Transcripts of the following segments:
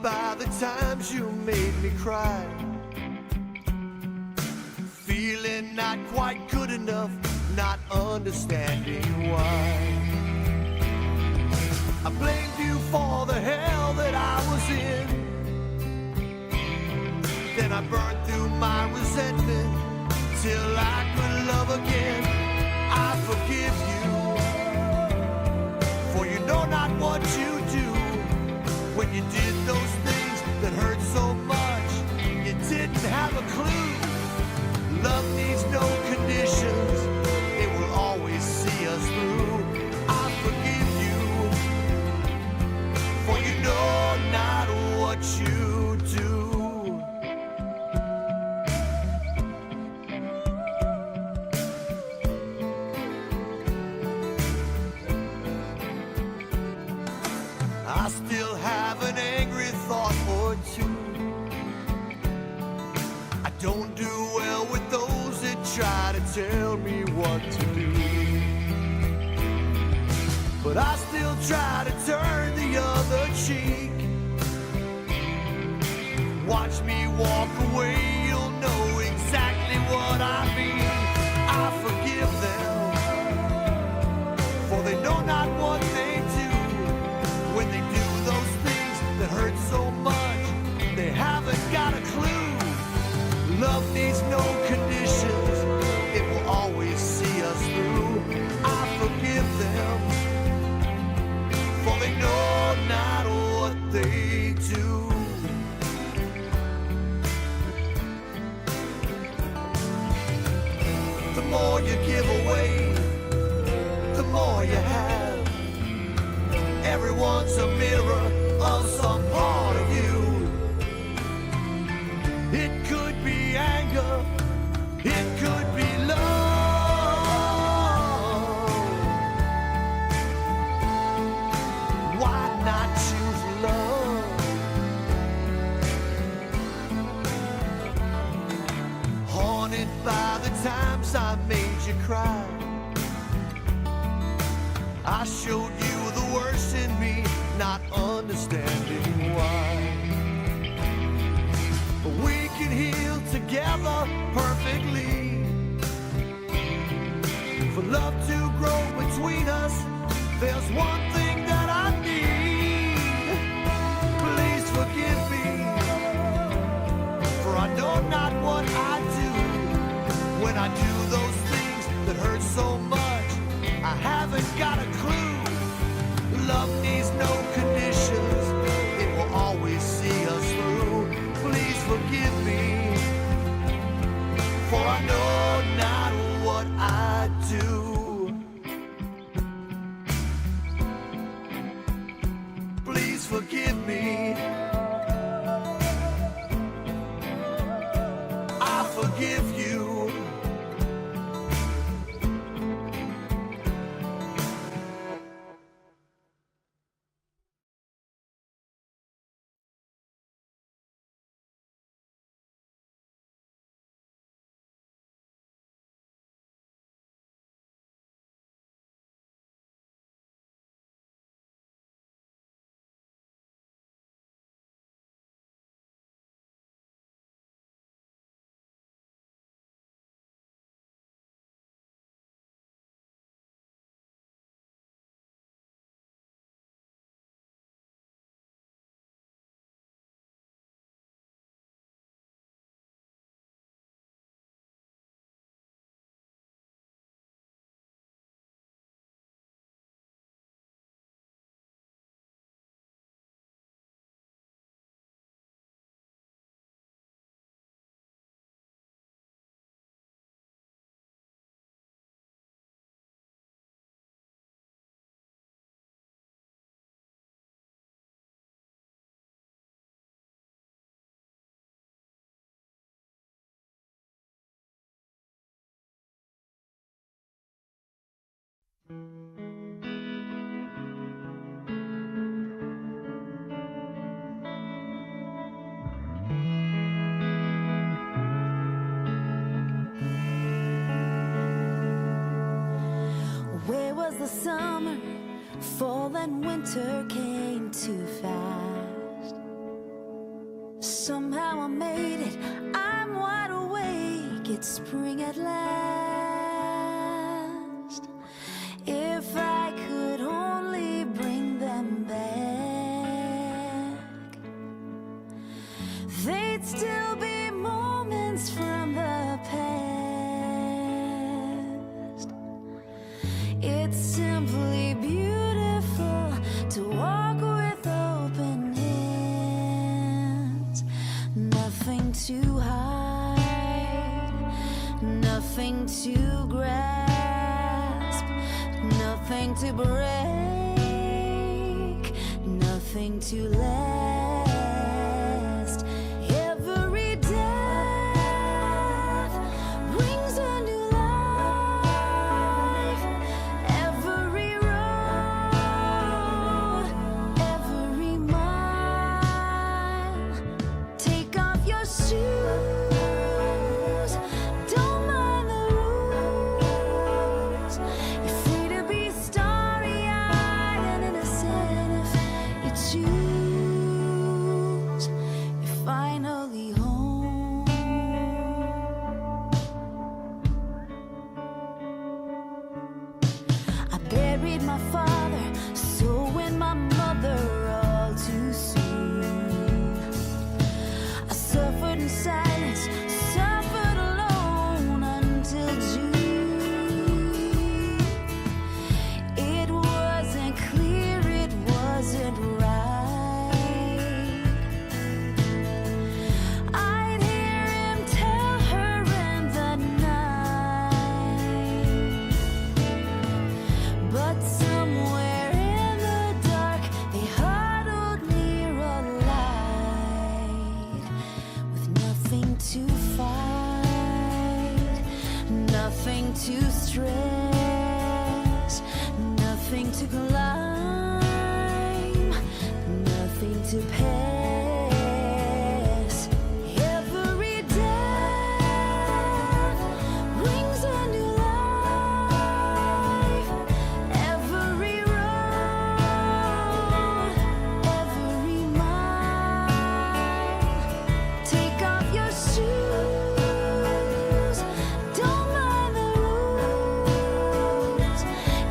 by the times you made me cry, feeling not quite good enough, not understanding why. I blamed you for the hell that I was in, then I burned through my resentment till I could love again. I forgive you, for you know not what you do. When you did those things that hurt so much, you didn't have a clue. Love needs no conditions, it will always see us through. I forgive you, for you know not what you do. I still have an angry thought or two. I don't do well with those that try to tell me what to do, but I still try to turn the other cheek. Watch me walk away, you'll know exactly what I mean. I forgive them, for they know not what they do. When they do those things that hurt so much, they haven't got a clue. Love needs no conditions, it will always see us through. I forgive them, for they know not what they do. The more you give away, the more you have. Everyone's a mirror of some part of you. It could be anger, it could be love. Why not choose love? Haunted by the times I made you cry, I showed you the worst in me, not understanding why. But we can heal together perfectly. For love to grow between us, there's one thing that I need. Please forgive me, for I know not what I do. When I do those things that hurt so much, I haven't got a clue. Love needs no conditions, it will always see us through. Please forgive me, for I know not what I do. Please forgive me, I forgive you. summer, fall and winter came too fast. Somehow I made it, I'm wide awake, it's spring at last. If I could only bring them back, they'd still be moments from the past. It's simply beautiful to walk with open hands. Nothing to hide, nothing to grasp, nothing to break, nothing to last. Every death brings a new life. Every road, every mile. Take off your shoes, don't mind the rules. You're free to be starry-eyed and innocent if you choose. You're finally home. I buried my father, so went my mother all too soon. I suffered in silence, suffered alone until June. It wasn't clear, it wasn't right. I'd hear him tell her in the night, but somewhere in the dark they huddled near a light, with nothing to fight, nothing to stress, nothing to climb, nothing to pass. Every death brings a new life. Every road, every mile. Take off your shoes, don't mind the rules.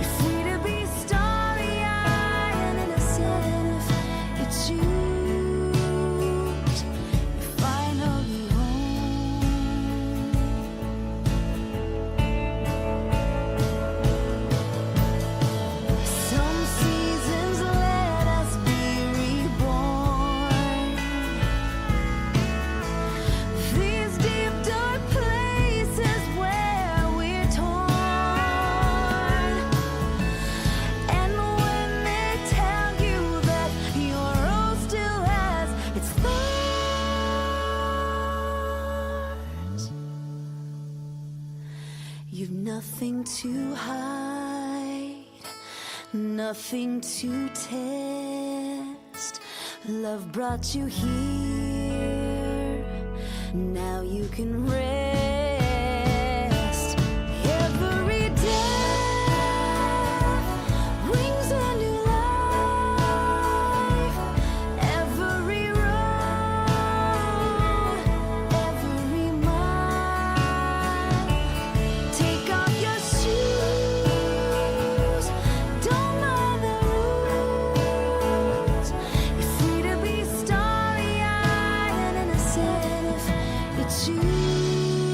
You're free to be starry-eyed and innocent if you choose. You're finally home. Some seasons let us be reborn. These deep dark places where we're torn. And when they tell you that your rose still has its thorns, you've nothing to hide, nothing to test. Love brought you here, now you can rest. Every death brings a new life. Every road, every mile. Take off your shoes, don't mind the rules. You're free to be starry-eyed and innocent if you choose.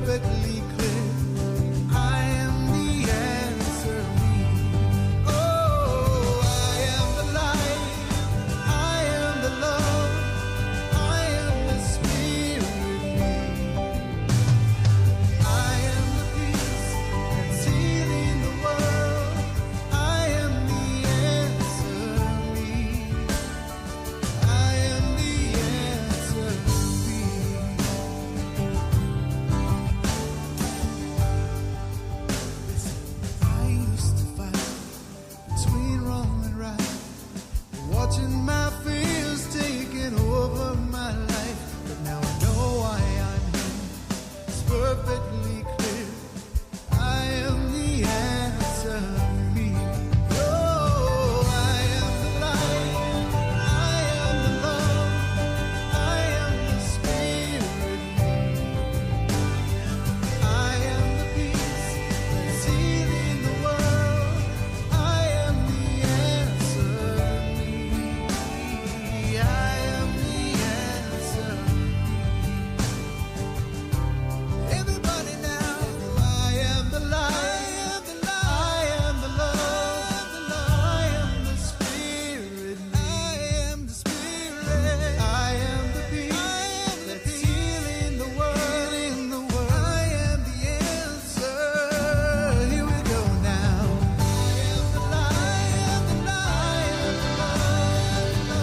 perfectly clear. I am the answer. Oh, I am the light. I am the love. I am the spirit. I am the peace that's healing the world. I am the answer. I am the answer. I used to fight between wrong and right, watching my fears taking over my life. But now I know why I'm here. It's perfectly clear. I am the answer. Oh, I am the light. I am the love. I am the spirit. I am the peace that's healing the world. I am the answer. I am the answer. Everybody now, I am the light. I am the love. I am the spirit. I am the spirit. I am the peace that's healing the world. I am the answer. Here we go now. I am the light. I am the love. I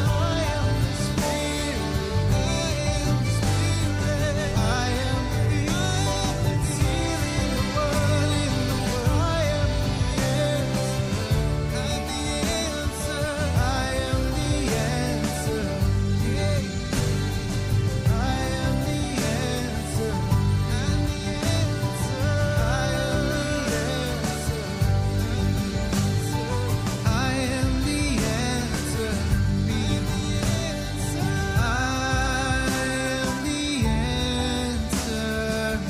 am the spirit. I am the spirit. I am the peace that's healing the world. I am the answer. I am the answer. Yeah. I am the answer. I'm the answer. I am the answer. I am the answer. Be the answer. I am the answer.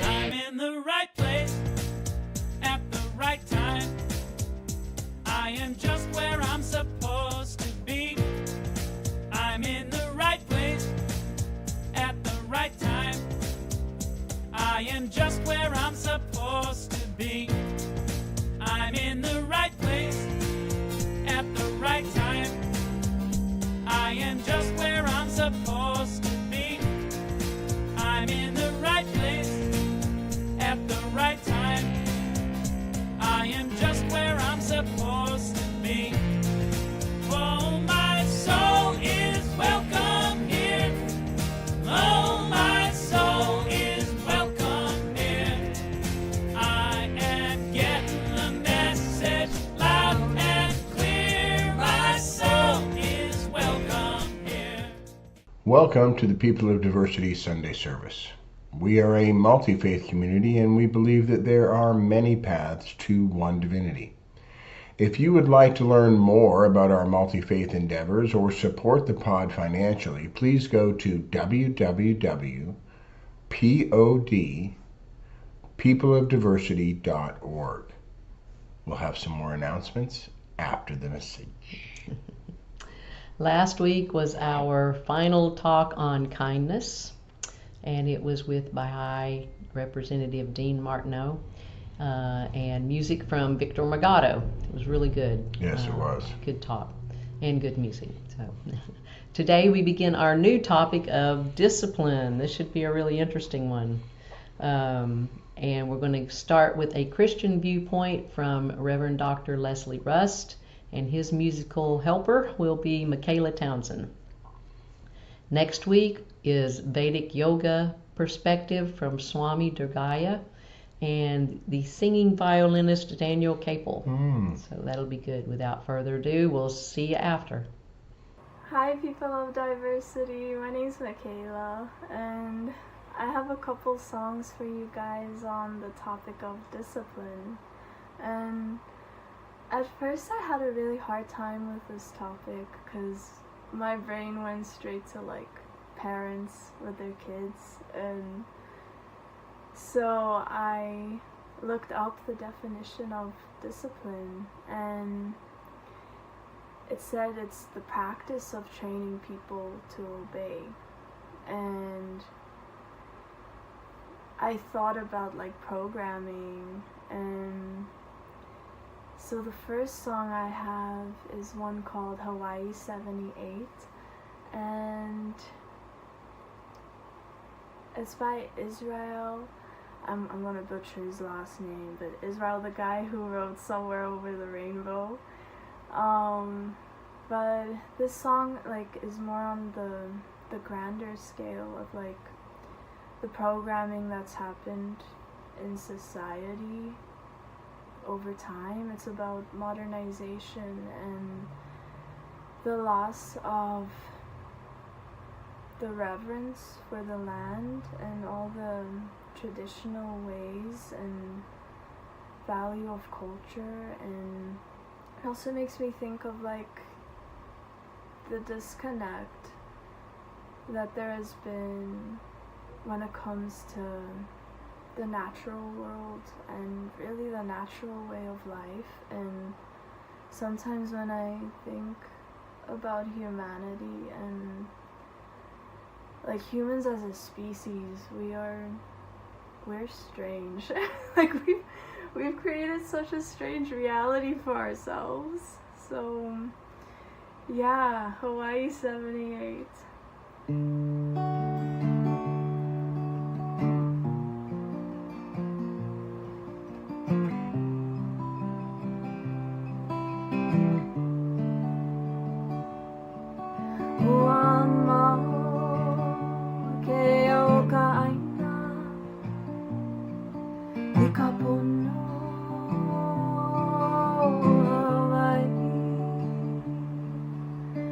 I'm in the right place at the right time. I am just where I'm supposed to be. I'm in the right place at the right time. I am just where I'm supposed to be. I'm in the right place at the right time. I am just where I'm supposed to be. I'm in the right place at the right time. I am just where I'm supposed to be. Oh, my soul is welcome here. Oh, my soul is welcome here. I am getting the message loud and clear. My soul is welcome here. Welcome to the People of Diversity Sunday service. We are a multi-faith community and we believe that there are many paths to one divinity. If you would like to learn more about our multi-faith endeavors or support the pod financially, please go to www.peopleofdiversity.org. We'll have some more announcements after the message. Last week was our final talk on kindness, and it was with by Representative Dean Martineau and music from Victor Magato. It was really good. Yes, it was. Good talk and good music. So today we begin our new topic of discipline. This should be a really interesting one. And we're going to start with a Christian viewpoint from Reverend Dr. Leslie Rust, and his musical helper will be Michaela Townsend. Next week is Vedic Yoga Perspective from Swami Durgaya and the singing violinist Daniel Capel. So that'll be good. Without further ado, we'll see you after. Hi, people of diversity. My name's Michaela, and I have a couple songs for you guys on the topic of discipline. And at first, I had a really hard time with this topic because my brain went straight to like parents with their kids, and so I looked up the definition of discipline, and it said it's the practice of training people to obey. And I thought about like programming, and so the first song I have is one called Hawaii 78, and it's by Israel. I'm gonna butcher his last name, but Israel, the guy who wrote Somewhere Over the Rainbow. But this song like is more on the grander scale of like the programming that's happened in society over time. It's about modernization and the loss of the reverence for the land and all the traditional ways and value of culture. And it also makes me think of like the disconnect that there has been when it comes to the natural world and really the natural way of life. And sometimes when I think about humanity and like humans as a species, we're strange. Like we've created such a strange reality for ourselves. So yeah, Hawaii 78.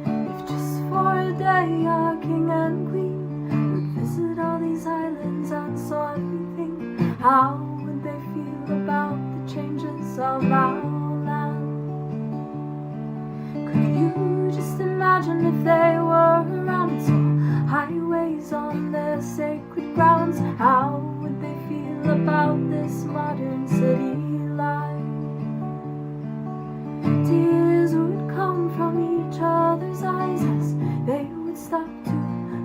If just for a day our king and queen would visit all these islands and saw everything, how would they feel about the changes of our land? Could you just imagine if they were around and saw highways on their sacred grounds? How would they feel about this modern city life? Tears would come from each other's eyes as they would stop to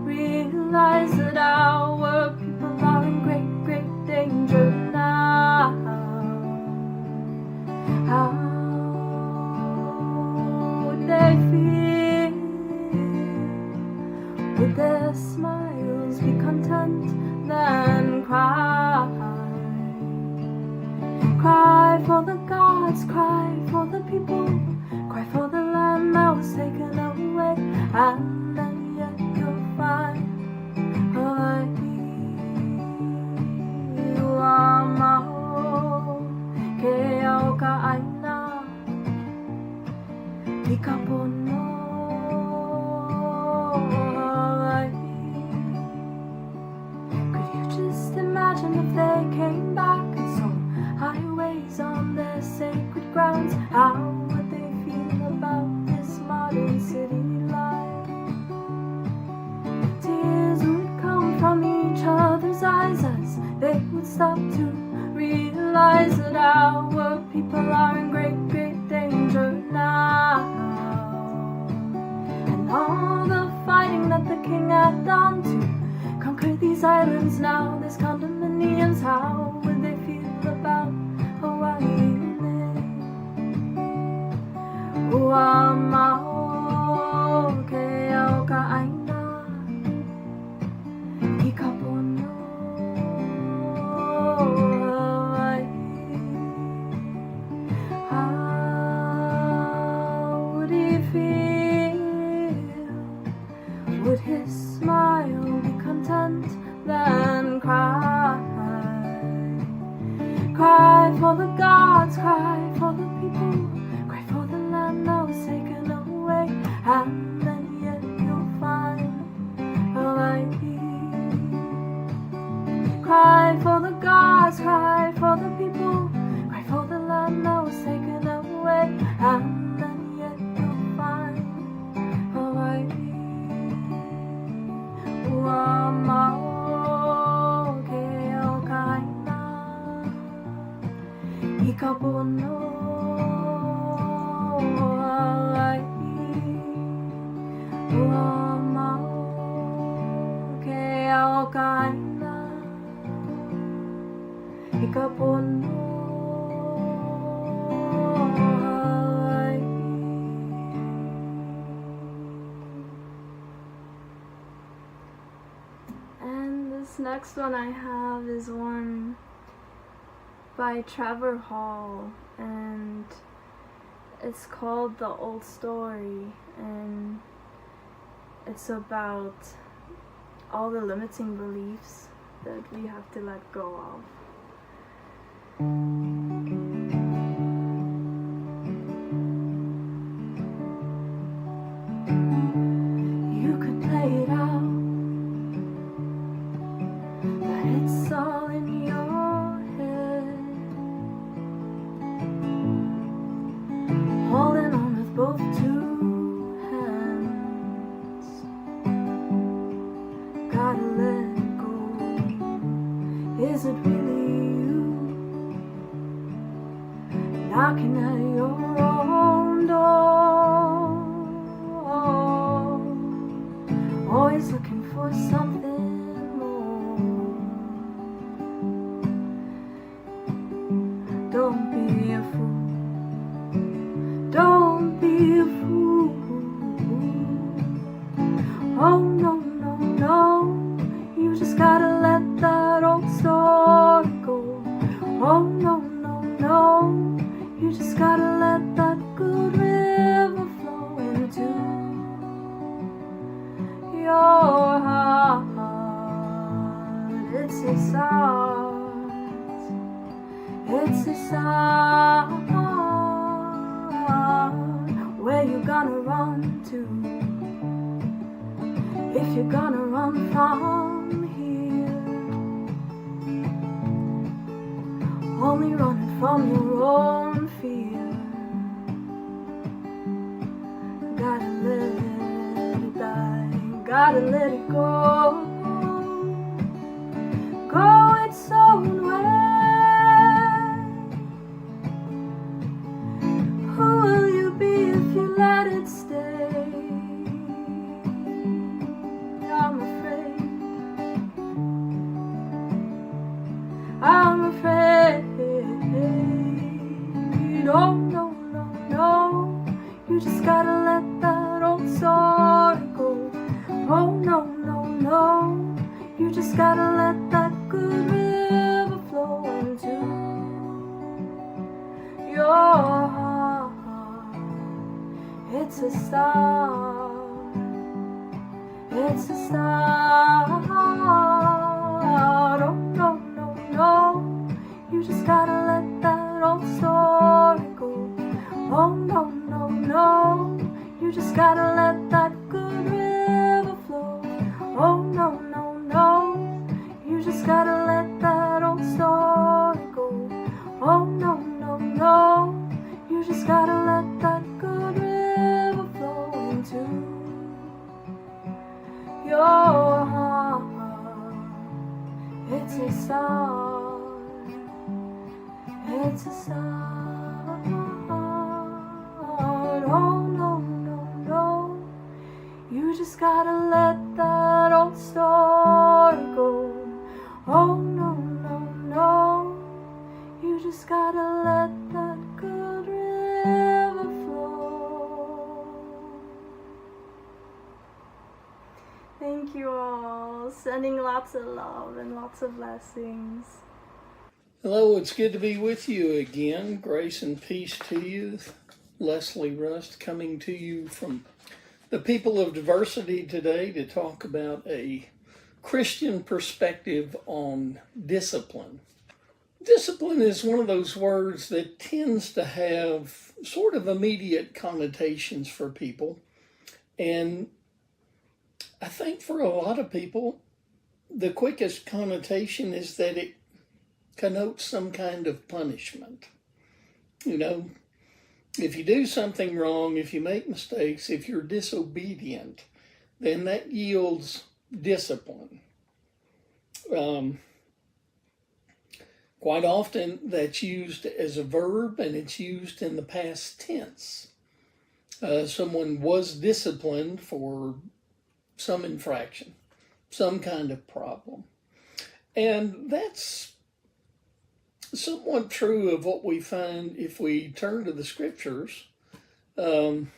realize that our people are in great, great danger now. How would they feel? Would their smiles be content then cry? Cry for the gods, cry for the people, cry for the land that was taken away, and then yet you'll find ke au ka aina i ka pono. Could you just imagine if they came back and saw highways on their sacred grounds? How would they feel about this modern city life? Tears would come from each other's eyes as they would stop to realize that our people are in great, great danger now. And all the fighting that the king had done to conquer these islands, now there's condominiums. How would they feel about Hawaii? Uamao ke au ka aina i ka pono. How would he feel? Would his And this next one I have is one by Trevor Hall, and it's called The Old Story, and it's about all the limiting beliefs that we have to let go of. You could play it out, but it's all in your head. Holding on with both two hands. Gotta let go. Is it really you? Knocking at your own door. Always looking for something more. Don't be a fool. Don't be a fool. Oh no, no, no. You just gotta let that old story go. Oh no, no, no. You just gotta let that good river flow into your heart. It's a start. It's a start. Where you gonna run to? If you're gonna run from here, only running from your own fear. Gotta let it die, gotta let it go. Go its own way. Who will you be if you let it stay? I'm afraid. I'm afraid. Oh no, no, no. You just gotta let that old story go. Oh no, no, no. You just gotta let that good river flow into your heart. It's a start. It's a start. Oh no, no, no. You just gotta let that old story go. Oh no, no, no. You just gotta let that good river flow. Oh no, no, no. You just gotta let that old story go. Oh no, no, no. You just gotta let that good river flow into your heart. It's a start. It's a start. Oh no, no, no. You just gotta let that old story go. Oh no, no, no. You just gotta let that good river flow. Thank you all. Sending lots of love and lots of blessings. Hello, it's good to be with you again. Grace and peace to you. Leslie Rust coming to you from the People of Diversity today to talk about a Christian perspective on discipline. Discipline is one of those words that tends to have sort of immediate connotations for people. And I think for a lot of people, the quickest connotation is that it connotes some kind of punishment. You know, if you do something wrong, if you make mistakes, if you're disobedient, then that yields discipline. Quite often that's used as a verb, and it's used in the past tense. Someone was disciplined for some infraction, some kind of problem. And that's somewhat true of what we find if we turn to the scriptures. Um,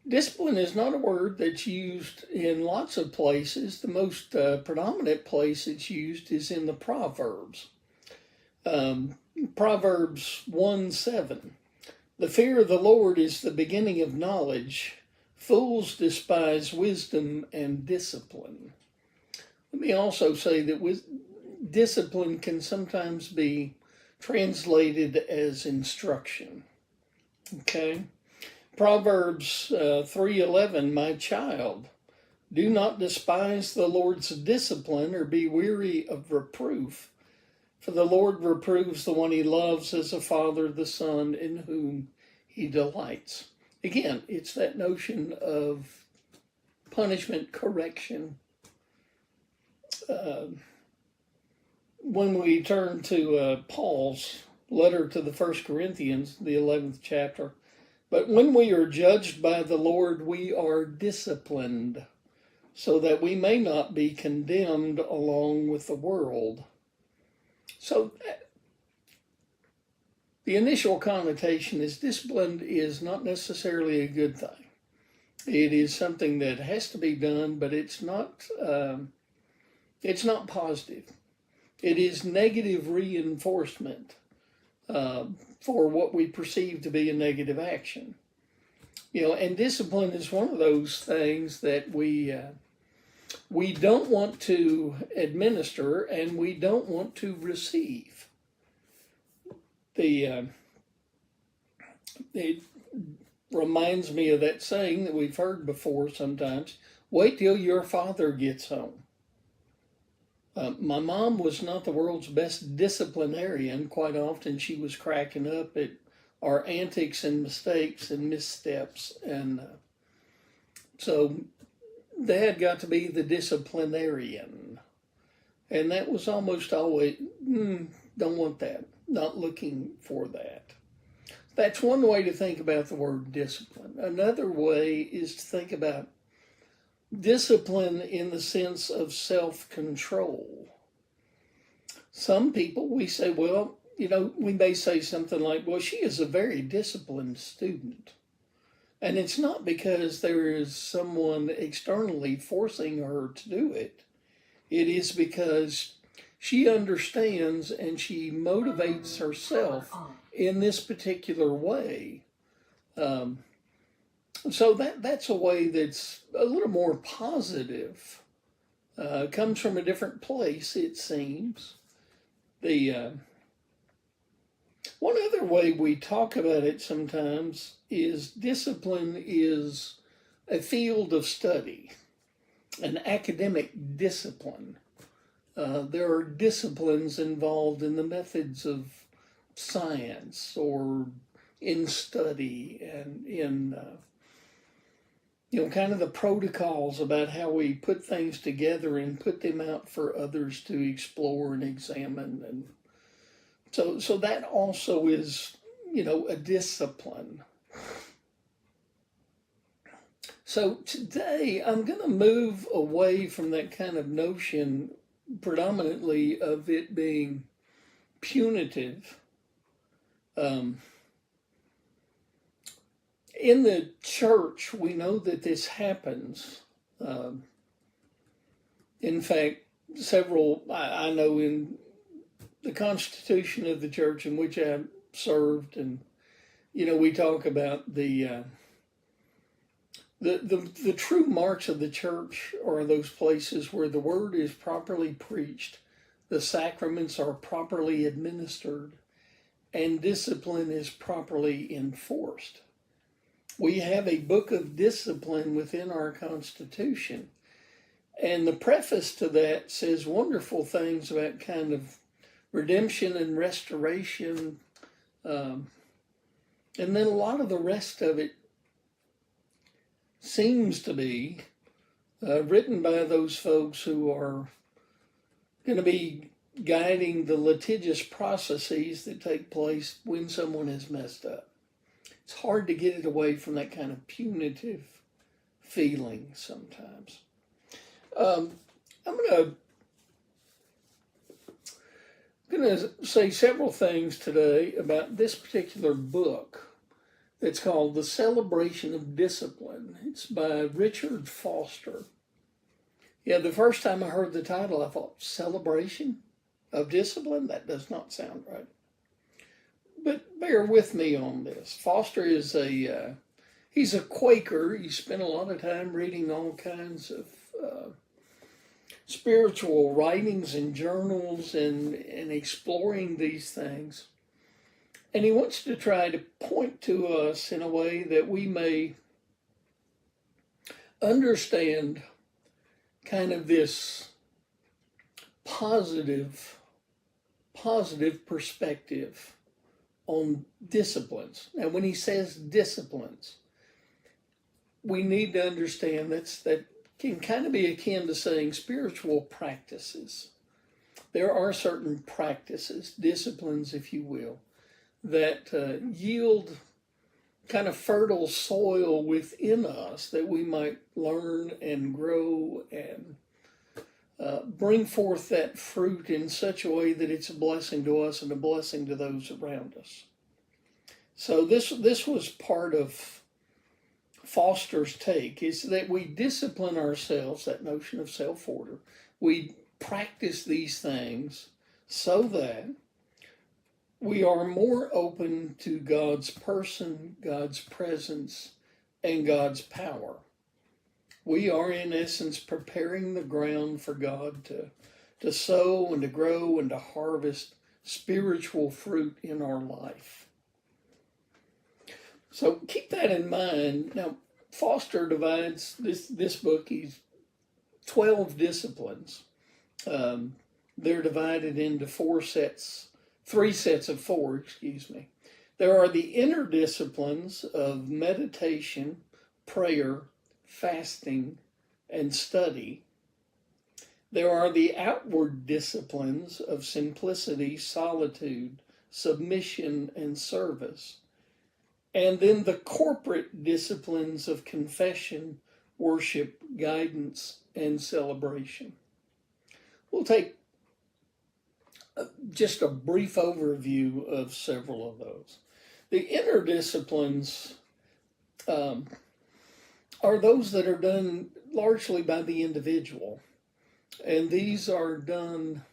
Discipline is not a word that's used in lots of places. The most predominant place it's used is in the Proverbs. Proverbs 1:7. The fear of the Lord is the beginning of knowledge. Fools despise wisdom and discipline. Let me also say that discipline can sometimes be translated as instruction. Okay? Proverbs 3:11, my child, do not despise the Lord's discipline or be weary of reproof, for the Lord reproves the one he loves as a father the son in whom he delights. Again, it's that notion of punishment, correction. When we turn to Paul's letter to the 1 Corinthians, the 11th chapter, but when we are judged by the Lord, we are disciplined, so that we may not be condemned along with the world. So the initial connotation is discipline is not necessarily a good thing. It is something that has to be done, but it's not positive. It is negative reinforcement for what we perceive to be a negative action. And discipline is one of those things that we don't want to administer and we don't want to receive. It reminds me of that saying that we've heard before sometimes, wait till your father gets home. My mom was not the world's best disciplinarian. Quite often she was cracking up at our antics and mistakes and missteps. And so Dad got to be the disciplinarian. And that was almost always, don't want that, not looking for that. That's one way to think about the word discipline. Another way is to think about discipline in the sense of self-control. Some people, we say, we may say something like, well, she is a very disciplined student. And it's not because there is someone externally forcing her to do it. It is because she understands and she motivates herself in this particular way. So that's a way that's a little more positive. Comes from a different place, it seems. One other way we talk about it sometimes is discipline is a field of study, an academic discipline. There are disciplines involved in the methods of science or in study and in kind of the protocols about how we put things together and put them out for others to explore and examine. And so that also is, a discipline. So today I'm going to move away from that kind of notion predominantly of it being punitive. In the church, we know that this happens. In fact, I know in the constitution of the church in which I served, and, we talk about the true marks of the church are those places where the word is properly preached, the sacraments are properly administered, and discipline is properly enforced. We have a book of discipline within our Constitution. And the preface to that says wonderful things about kind of redemption and restoration. And then a lot of the rest of it seems to be written by those folks who are going to be guiding the litigious processes that take place when someone has messed up. It's hard to get it away from that kind of punitive feeling sometimes. I'm going to I'm going to say several things today about this particular book that's called The Celebration of Discipline. It's by Richard Foster. Yeah, the first time I heard the title, I thought, Celebration of Discipline? That does not sound right. But bear with me on this. Foster is he's a Quaker. He spent a lot of time reading all kinds of spiritual writings and journals and exploring these things. And he wants to try to point to us in a way that we may understand kind of this positive perspective on disciplines. Now, when he says disciplines, we need to understand that can kind of be akin to saying spiritual practices. There are certain practices, disciplines, if you will, that yield kind of fertile soil within us that we might learn and grow and bring forth that fruit in such a way that it's a blessing to us and a blessing to those around us. So this was part of Foster's take, is that we discipline ourselves, that notion of self-order. We practice these things so that we are more open to God's person, God's presence, and God's power. We are, in essence, preparing the ground for God to sow and to grow and to harvest spiritual fruit in our life. So keep that in mind. Now, Foster divides this book, he's 12 disciplines. They're divided into three sets of four. There are the inner disciplines of meditation, prayer, fasting, and study. There are the outward disciplines of simplicity, solitude, submission, and service. And then the corporate disciplines of confession, worship, guidance, and celebration. We'll take just a brief overview of several of those. The inner disciplines are those that are done largely by the individual. And these are done,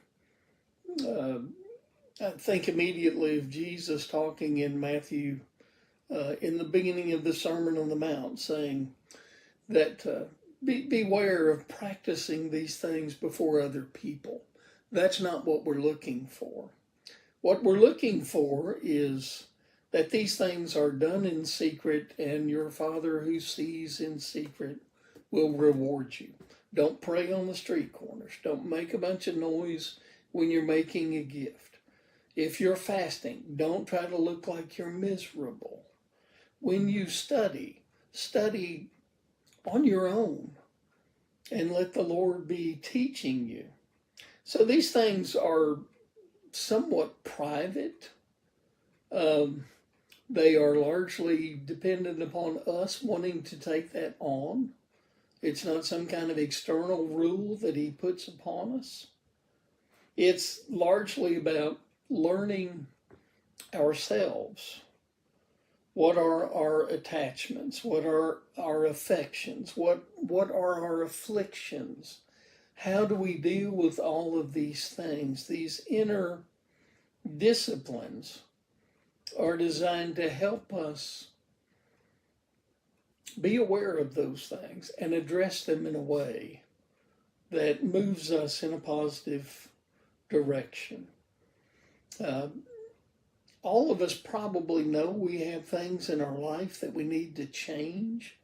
I think immediately of Jesus talking in Matthew, in the beginning of the Sermon on the Mount, saying that beware of practicing these things before other people. That's not what we're looking for. What we're looking for is that these things are done in secret, and your Father who sees in secret will reward you. Don't pray on the street corners. Don't make a bunch of noise when you're making a gift. If you're fasting, don't try to look like you're miserable. When you study on your own and let the Lord be teaching you. So these things are somewhat private. They are largely dependent upon us wanting to take that on. It's not some kind of external rule that he puts upon us. It's largely about learning ourselves. What are our attachments? What are our affections? What are our afflictions? How do we deal with all of these things? These inner disciplines are designed to help us be aware of those things and address them in a way that moves us in a positive direction. All of us probably know we have things in our life that we need to change.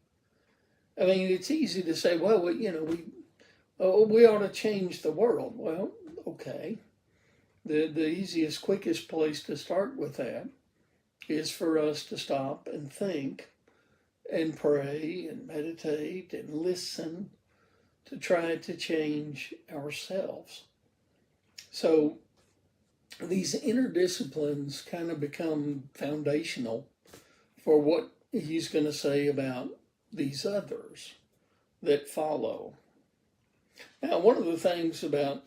I mean, it's easy to say, well, we ought to change the world. Well, okay. The easiest, quickest place to start with that is for us to stop and think and pray and meditate and listen to try to change ourselves. So these inner disciplines kind of become foundational for what he's going to say about these others that follow. Now, one of the things about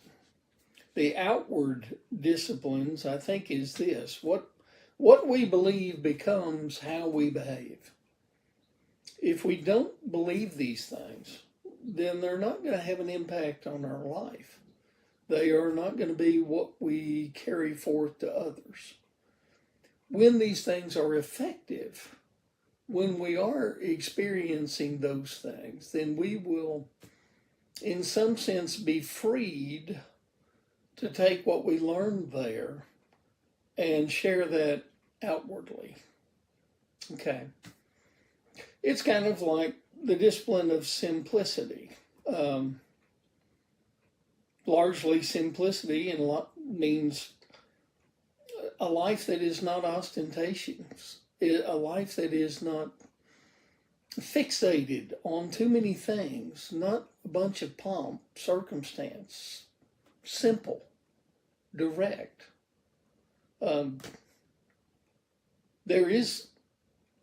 The outward disciplines, I think, is this: what we believe becomes how we behave. If we don't believe these things, then they're not going to have an impact on our life. They are not going to be what we carry forth to others. When these things are effective, when we are experiencing those things, then we will, in some sense, be freed to take what we learned there and share that outwardly. Okay. It's kind of like the discipline of simplicity. Largely simplicity and means a life that is not ostentatious, a life that is not fixated on too many things, not a bunch of pomp, circumstance, simple, direct. There is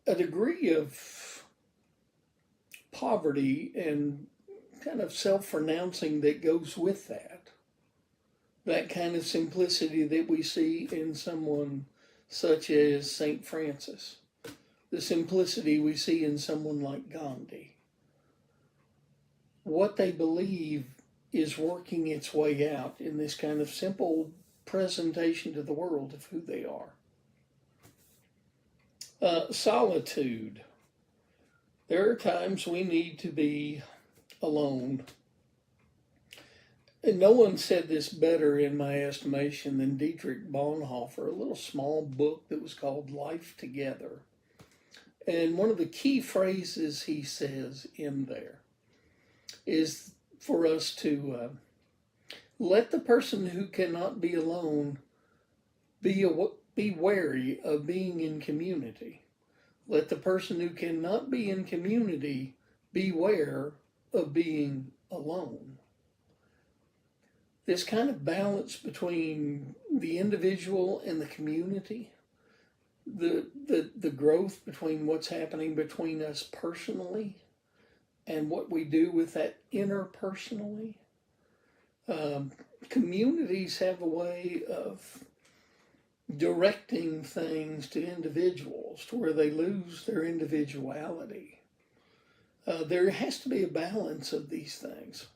a degree of poverty and kind of self-renouncing that goes with that. That kind of simplicity that we see in someone such as St. Francis. The simplicity we see in someone like Gandhi. What they believe is working its way out in this kind of simple presentation to the world of who they are. Solitude. There are times we need to be alone. And no one said this better, in my estimation, than Dietrich Bonhoeffer, a little small book that was called Life Together. And one of the key phrases he says in there is for us to let the person who cannot be alone be wary of being in community. Let the person who cannot be in community beware of being alone. This kind of balance between the individual and the community, the growth between what's happening between us personally and what we do with that interpersonally. Communities have a way of directing things to individuals to where they lose their individuality. There has to be a balance of these things.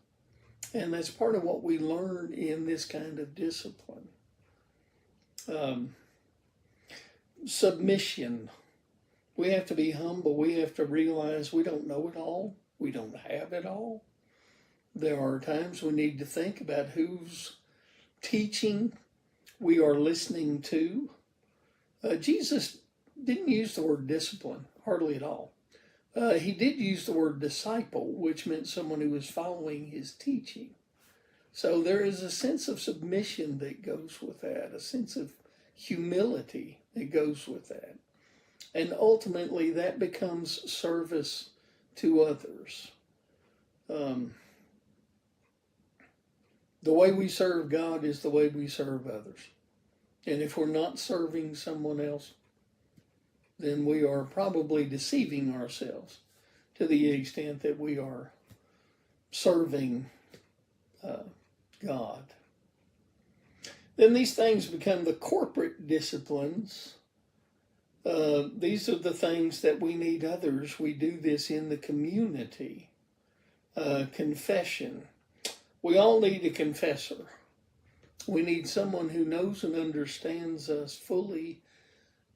And that's part of what we learn in this kind of discipline. Submission. We have to be humble. We have to realize we don't know it all. We don't have it all. There are times we need to think about whose teaching we are listening to. Jesus didn't use the word discipline, hardly at all. He did use the word disciple, which meant someone who was following his teaching. So there is a sense of submission that goes with that, a sense of humility that goes with that. And ultimately that becomes service to others. The way we serve God is the way we serve others. And if we're not serving someone else, then we are probably deceiving ourselves to the extent that we are serving God. Then these things become the corporate disciplines. These are the things that we need others. We do this in the community. Confession. We all need a confessor. We need someone who knows and understands us fully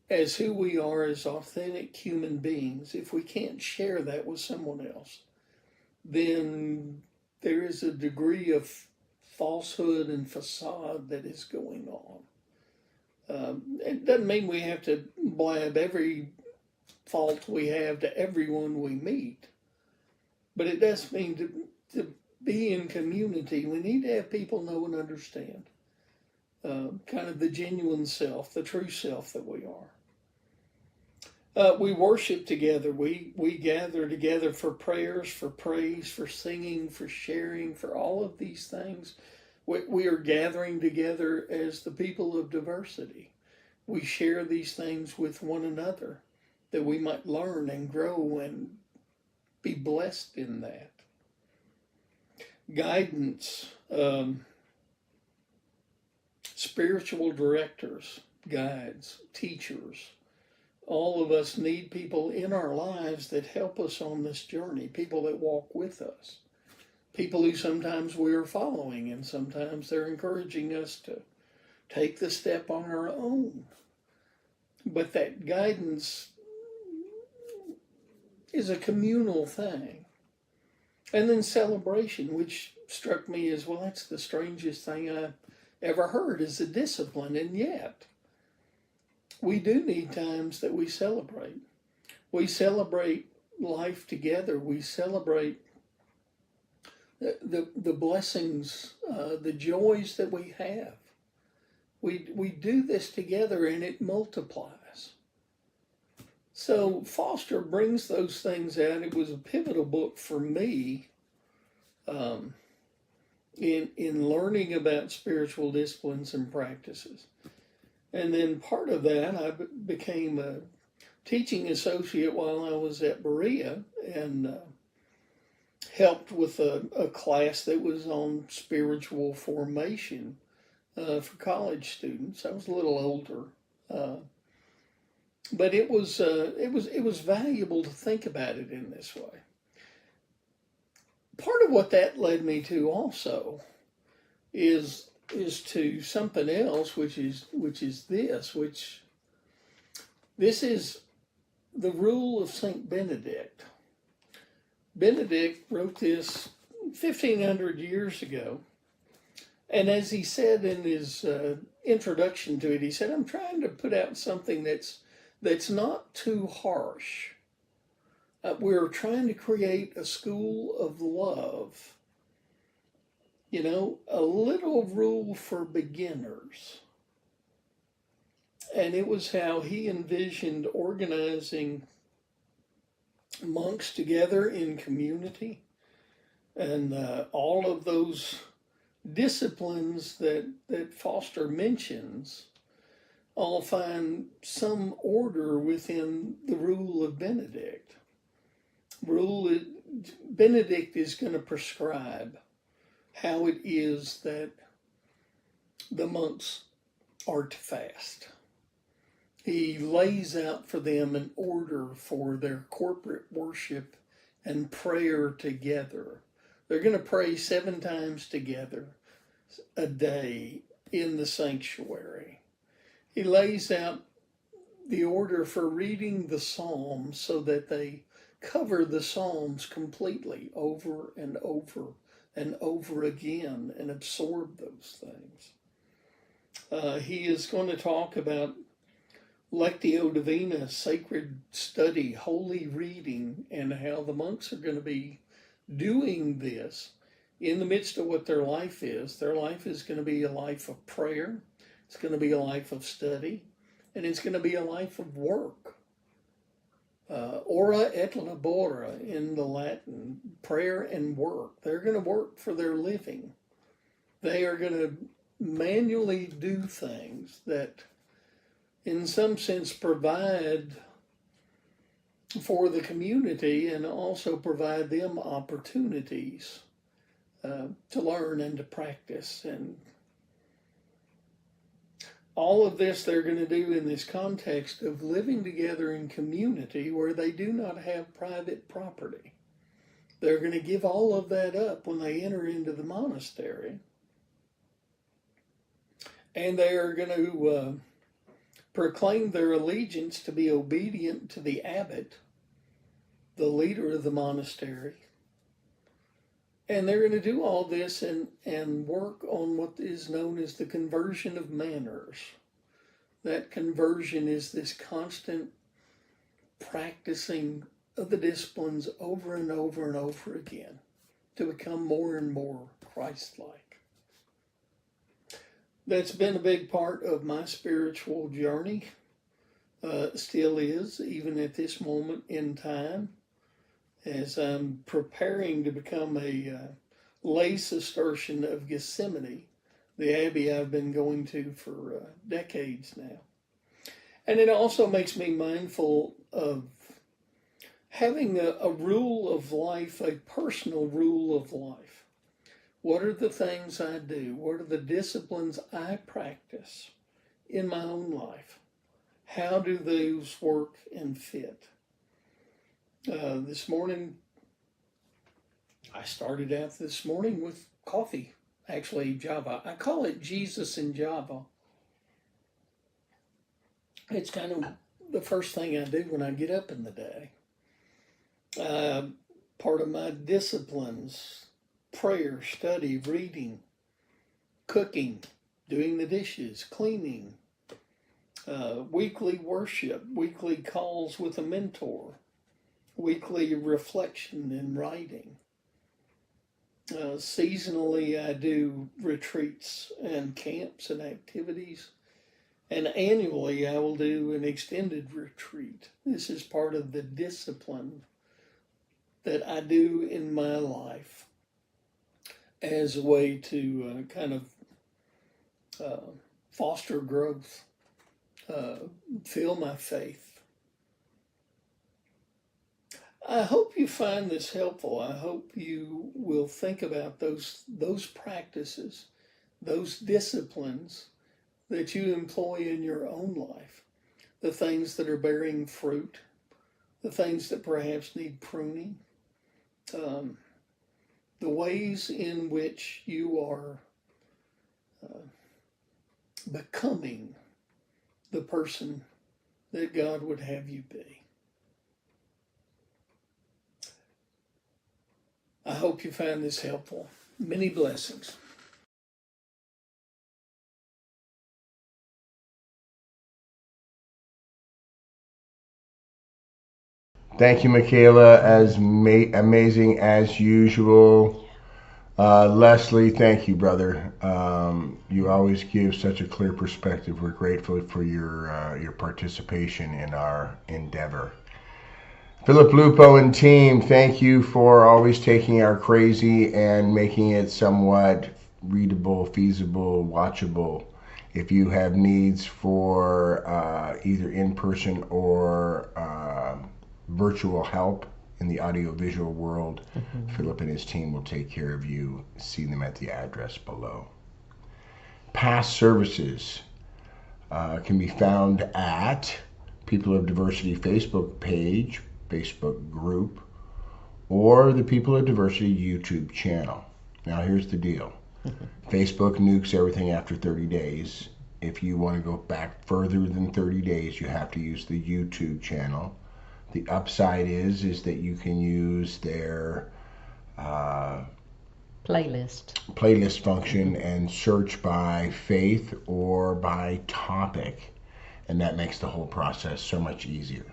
as who we are as authentic human beings. If we can't share that with someone else, then there is a degree of falsehood and facade that is going on. It doesn't mean we have to blab every fault we have to everyone we meet, but it does mean to be in community, we need to have people know and understand kind of the genuine self, the true self that we are. We worship together. We gather together for prayers, for praise, for singing, for sharing, for all of these things. We are gathering together as the people of diversity. We share these things with one another that we might learn and grow and be blessed in that. Guidance. spiritual directors, guides, teachers. All of us need people in our lives that help us on this journey, people that walk with us, people who sometimes we are following and sometimes they're encouraging us to take the step on our own. But that guidance is a communal thing. And then celebration, which struck me as, well, that's the strangest thing I ever heard, is a discipline. And yet, we do need times that we celebrate. We celebrate life together. We celebrate the blessings, the joys that we have. We do this together and it multiplies. So Foster brings those things out. It was a pivotal book for me in learning about spiritual disciplines and practices. And then part of that, I became a teaching associate while I was at Berea and helped with a class that was on spiritual formation for college students. I was a little older, but it was valuable to think about it in this way. Part of what that led me to also is to something else, which is this is the rule of Saint Benedict. Benedict wrote this 1,500 years ago, and as he said in his introduction to it, he said, "I'm trying to put out something that's not too harsh. We're trying to create a school of love. You know, a little rule for beginners." And it was how he envisioned organizing monks together in community. And all of those disciplines that Foster mentions all find some order within the rule of Benedict. Benedict is going to prescribe how it is that the monks are to fast. He lays out for them an order for their corporate worship and prayer together. They're going to pray 7 times together a day in the sanctuary. He lays out the order for reading the Psalms so that they cover the Psalms completely over and over and over again and absorb those things. He is going to talk about Lectio Divina, sacred study, holy reading, and how the monks are going to be doing this in the midst of what their life is. Their life is going to be a life of prayer, it's going to be a life of study, and it's going to be a life of work. Ora et labora in the Latin, prayer and work. They're going to work for their living. They are going to manually do things that in some sense provide for the community and also provide them opportunities to learn and to practice. And all of this they're going to do in this context of living together in community where they do not have private property. They're going to give all of that up when they enter into the monastery. And they are going to proclaim their allegiance to be obedient to the abbot, the leader of the monastery. And they're going to do all this and work on what is known as the conversion of manners. That conversion is this constant practicing of the disciplines over and over and over again to become more and more Christ-like. That's been a big part of my spiritual journey, still is, even at this moment in time, as I'm preparing to become a lay Cistercian of Gethsemani, the abbey I've been going to for decades now. And it also makes me mindful of having a rule of life, a personal rule of life. What are the things I do? What are the disciplines I practice in my own life? How do those work and fit? This morning, I started out this morning with coffee, actually Java. I call it Jesus in Java. It's kind of the first thing I do when I get up in the day. Part of my disciplines: prayer, study, reading, cooking, doing the dishes, cleaning, weekly worship, weekly calls with a mentor, weekly reflection and writing. Seasonally, I do retreats and camps and activities. And annually, I will do an extended retreat. This is part of the discipline that I do in my life as a way to kind of foster growth, fill my faith. I hope you find this helpful. I hope you will think about those practices, those disciplines that you employ in your own life, the things that are bearing fruit, the things that perhaps need pruning, the ways in which you are becoming the person that God would have you be. I hope you find this helpful. Many blessings. Thank you, Michaela, as amazing as usual. Leslie, thank you, brother. You always give such a clear perspective. We're grateful for your participation in our endeavor. Philip Lupo and team, thank you for always taking our crazy and making it somewhat readable, feasible, watchable. If you have needs for either in-person or virtual help in the audiovisual world, Philip and his team will take care of you. See them at the address below. Past services can be found at People of Diversity Facebook page, Facebook group, or the People of Diversity YouTube channel. Now here's the deal. Facebook nukes everything after 30 days. If you want to go back further than 30 days, you have to use the YouTube channel. The upside is that you can use their playlist function and search by faith or by topic, and that makes the whole process so much easier.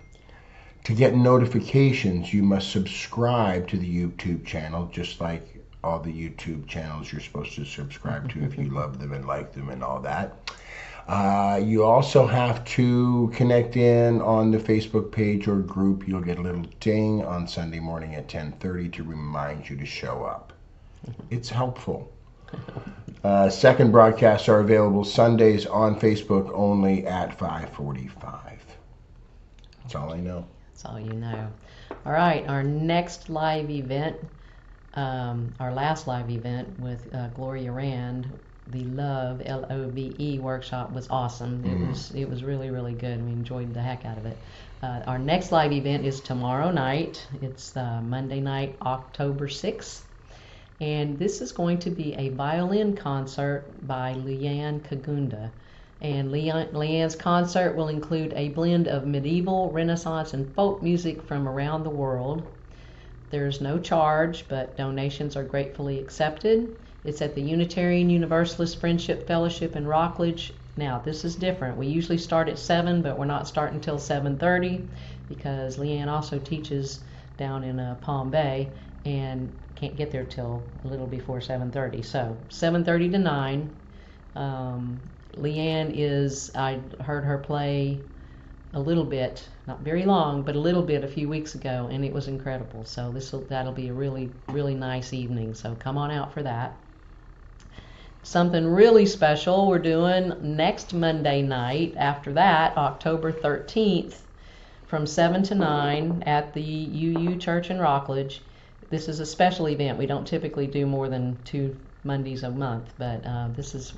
To get notifications, you must subscribe to the YouTube channel, just like all the YouTube channels you're supposed to subscribe to if you love them and like them and all that. You also have to connect in on the Facebook page or group. You'll get a little ding on Sunday morning at 10:30 to remind you to show up. It's helpful. Second broadcasts are available Sundays on Facebook only at 5:45. That's all I know. That's all you know. All right, our next live event, our last live event with Gloria Rand, the Love, L-O-V-E workshop was awesome. It was really, really good. We enjoyed the heck out of it. Our next live event is tomorrow night. It's Monday night, October 6th. And this is going to be a violin concert by Leanne Kagunda. And Leanne's concert will include a blend of medieval, Renaissance, and folk music from around the world. There's no charge, but donations are gratefully accepted. It's at the Unitarian Universalist Friendship Fellowship in Rockledge. Now, this is different. We usually start at 7, but we're not starting until 7:30 because Leanne also teaches down in Palm Bay and can't get there till a little before 7:30. So 7:30 to 9. Leanne I heard her play a little bit, not very long, but a little bit a few weeks ago, and it was incredible. So that'll be a really, really nice evening. So come on out for that. Something really special we're doing next Monday night after that, October 13th, from 7 to 9 at the UU Church in Rockledge. This is a special event. We don't typically do more than two Mondays a month. But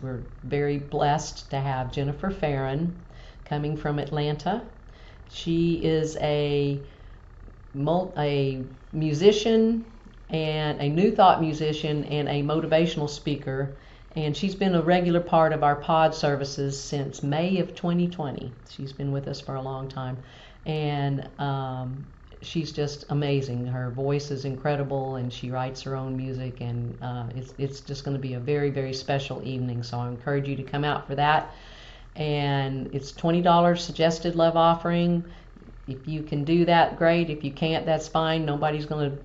we're very blessed to have Jennifer Farron coming from Atlanta. She is a musician and a New Thought musician and a motivational speaker. And she's been a regular part of our pod services since May of 2020. She's been with us for a long time. And she's just amazing. Her voice is incredible, and she writes her own music, and it's just going to be a very, very special evening. So I encourage you to come out for that. And it's $20 suggested love offering. If you can do that, great. If you can't, that's fine. Nobody's going to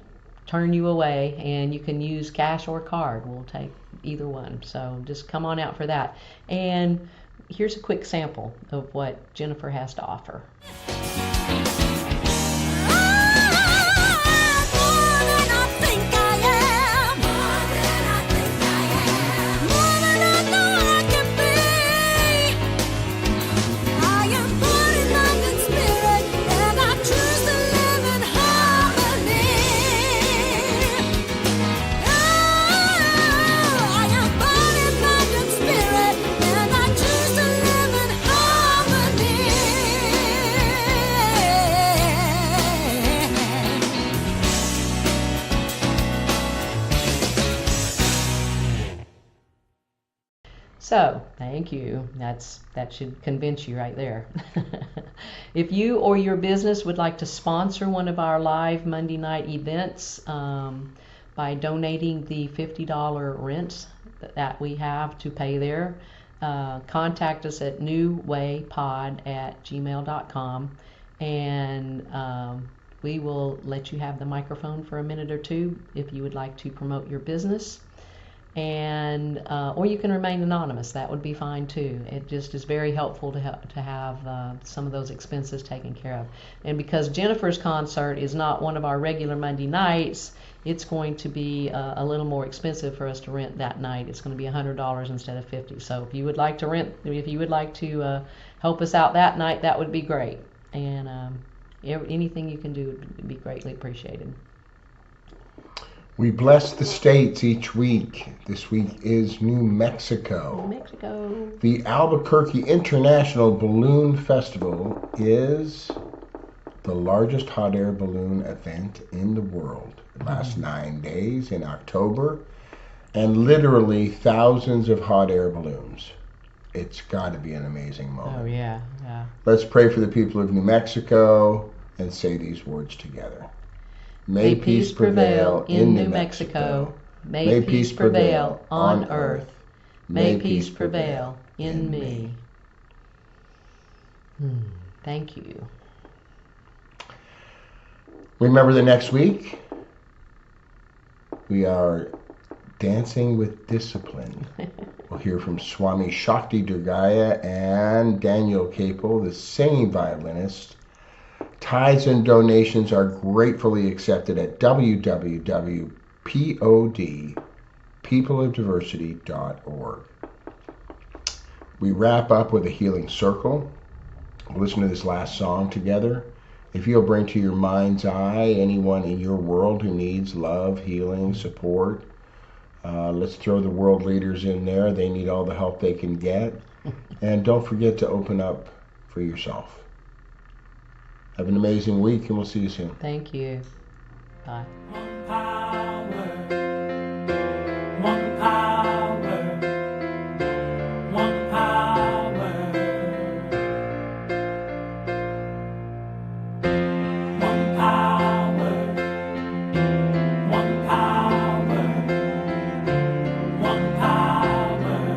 turn you away, and you can use cash or card. We'll take either one. So just come on out for that. And here's a quick sample of what Jennifer has to offer. So, thank you. That should convince you right there. If you or your business would like to sponsor one of our live Monday night events by donating the $50 rent that we have to pay there, contact us at newwaypod@gmail.com, and we will let you have the microphone for a minute or two if you would like to promote your business. And or you can remain anonymous. That would be fine too. It just is very helpful to have some of those expenses taken care of. And because Jennifer's concert is not one of our regular Monday nights, it's going to be a little more expensive for us to rent that night. It's going to be $100 instead of $50. So if you would like to help us out that night, that would be great. And anything you can do would be greatly appreciated. We bless the states each week. This week is New Mexico. New Mexico. The Albuquerque International Balloon Festival is the largest hot air balloon event in the world. It lasts 9 days in October, and literally thousands of hot air balloons. It's got to be an amazing moment. Oh, yeah. Let's pray for the people of New Mexico and say these words together. May peace prevail in New Mexico. May peace prevail on earth. May peace prevail in me. Thank you. Remember the next week, we are dancing with discipline. We'll hear from Swami Shakti Durgaya and Daniel Capel, the singing violinist. Tithes and donations are gratefully accepted at www.peopleofdiversity.org. We wrap up with a healing circle. We'll listen to this last song together. If you'll bring to your mind's eye anyone in your world who needs love, healing, support, let's throw the world leaders in there. They need all the help they can get. And don't forget to open up for yourself. Have an amazing week, and we'll see you soon. Thank you. Bye. One power, one power, one power, one power, one power, one power.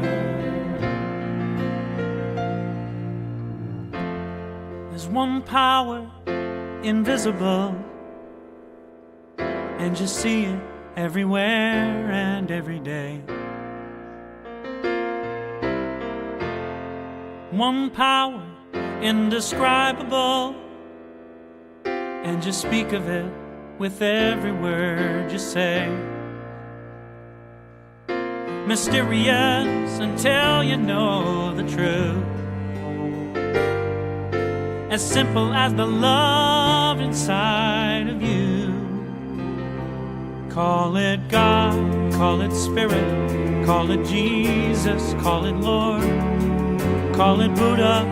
There's one power invisible, and you see it everywhere and every day. One power indescribable, and you speak of it with every word you say. Mysterious until you know the truth, as simple as the love inside of you. Call it God, call it Spirit, Call it Jesus, call it Lord, call it Buddha,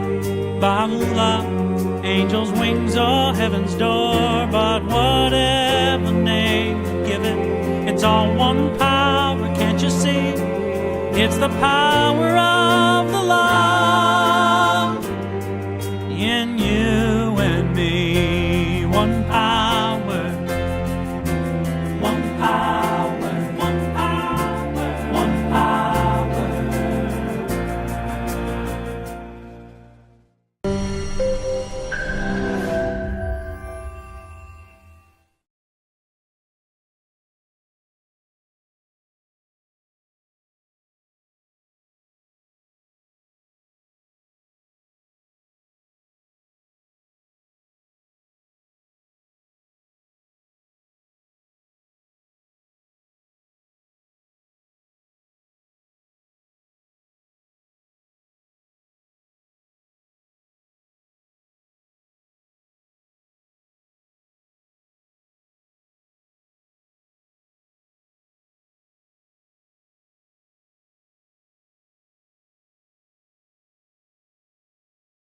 Baha'u'llah, angels' wings or heaven's door. But whatever name you give it, it's all one power, can't you see? It's the power of